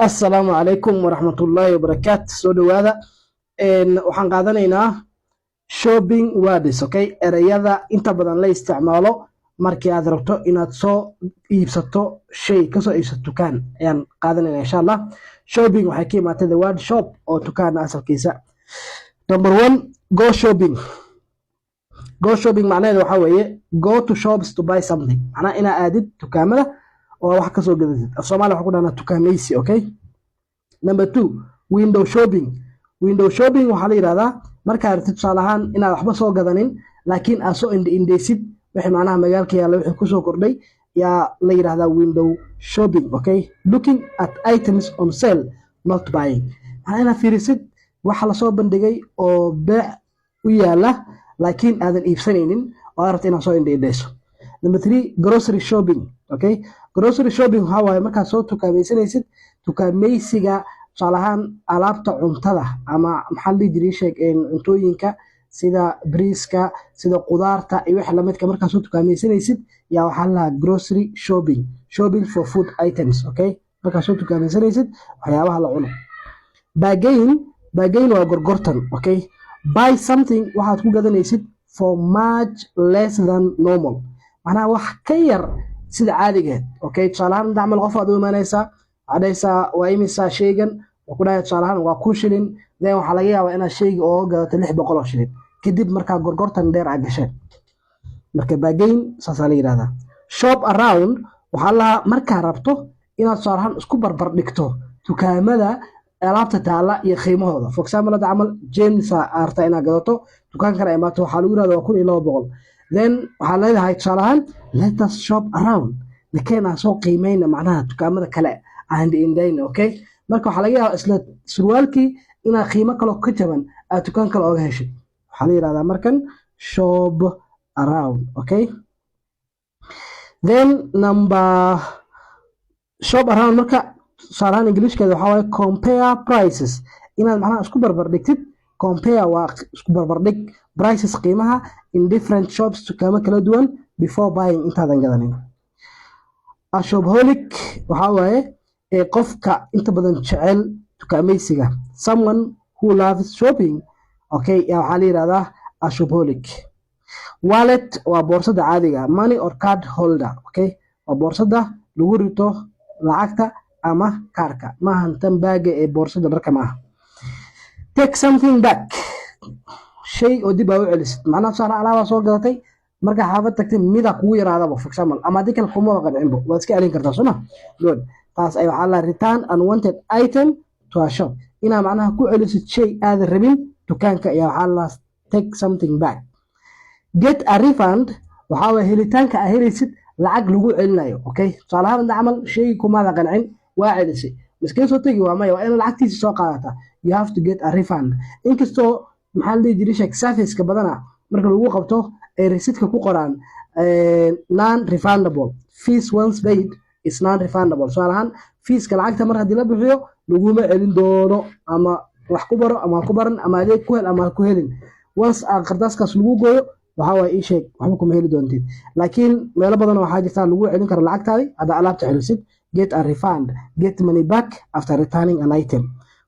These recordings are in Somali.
السلام عليكم ورحمة الله وبركاته سو دوادا waxaan qaadanaynaa shopping words okay erayada inta badan la isticmaalo markii aad rabto inaad soo iibsato shay ka soo iibsato dukaan ayaan qaadanaynaa insha Allah shopping waxay ka imaataa the word shop oo dukaan asalkiisa number 1 go shopping macnaheedu waxa weeye go to shops to buy something macnaha ina aadid dukaamada oo wax ka soo gadatid Soomaaliya waxa ku dhaana dukaameysi okay number 2 window shopping waxaa la yiraahdaa marka aad tusaale ahaan inaad waxba soo gadanin laakiin aad soo indhaysid wixii macnaha magaalka yaala wixii ku soo kordhay yaa la yiraahdaa window shopping okay looking at items on sale not buying ana fiirisid waxa la soo bandhigay oo beec u yaala laakiin aadan iibsanaynin oo aad rabto inaad soo indhayso number 3 grocery shopping okay grocery shopping waxa waaye marka soo tukaamaysanaysid tukaameysiga salahan alaabta cuntada ama maxaa la diray cuntooyinka sida briiska sida qudaarta iyo wax la midka marka soo tukaamaysanaysid yaa waxa la grocery shopping for food items okay marka soo tukaamaysanaysid waxyaabaha la cuno bargain waa gorgortan okay buy something waxaad ku gadanaysid for much less than normal macnaha wax ka yar sida caadiga okay salahan dacmal qof aad u imanaysa adaysa waa imisa shaygan ku dhahay salahan waa ku shilin then waxa laga yaabaa inaad shayga oo gadato 600 oo shilin kadib marka gorgortan dheer aad gashay marka bargain saas la yiraahdaa shop around waxa la marka rabto inaad salahan isku barbar dhigto dukaamada alaabta taala iyo qiimahooda for example hada amal James arta inaad gadato dukaan kale imaato waxa lagu yiraahdaa 1200 then waxa leedahay salahan let us shop around lakeena soo qiimeeyna macnaha dukaamada kale and indayna okay marka waxa laga yaabaa isla surwaalkii ina qiimo kale ka jaban aad dukaan kale oga heshay waxa la yiraahdaa markan shop around okay then number shop around marka salahan Englishkeeda waxa waaye compare prices inaad macnaha isku barbar dhigtid compare waa isku barbar dhig prices qiimaha in different shops dukaamo kala duwan before buying intaadan gadanin a shopaholic waxa waaye qofka inta badan jecel dukaameysiga someone who loves shopping okay yaa waxa la yiraahdaa a shopaholic wallet waa boorsada caadiga money or card holder okay waa boorsada lagu rito lacagta ama kaarka maaha tan baaga ee boorsada dharka maaha take something back shay oo dib u celisid macnaha saar alaaba soo gadatay marka xaafad tagtay mida kugu yaraadaba for example ama dikal kuma qancin waad iska celin kartaa soma good taas ay waxa la return unwanted item to a shop ina macnaha ku celisid shay aad rabin dukaanka ayaa waxa la take something back get a refund waxa way helitaanka ah helisid lacag lagu celinayo okay salahan amal shay kuma qancin waa celisay miskiin soo tagi waa may waa in lacagtiisa soo qaadata you have to get a refund inkastoo maxaa la diray service ka badana marka lagu qabto ay receipt ku qoraan non refundable fees once paid is non refundable salahan fees ka lacagta mar hadii la bixiyo laguma celin doono ama wax ku baro ama ku baran ama adeeg ku hel ama ku helin once qardaaskaas lagu gooyo waxa way ii sheeg waxba kuma heli doontid laakiin meelo badan waxa jirta lagu celin karo lacagtaadi hada alaabta celisid get a refund get money back after returning an item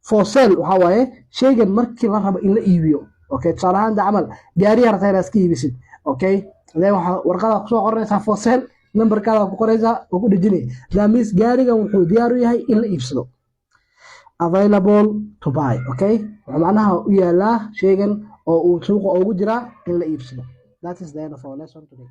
for sale waxa waaye shaygan markii la rabo in la iibiyo okay salahan amal gaari yarta iska iibisid okay hadee waxa warqada ku soo qoraysaa for sale numberkaada ku qoraysaa oo ku dhijinay daamis gaarigan wuxuu diyaar u yahay in la iibsado available to buy okay macnaha u yaala shaygan oo uu suuqa ugu jira in la iibsado that is the end of our lesson today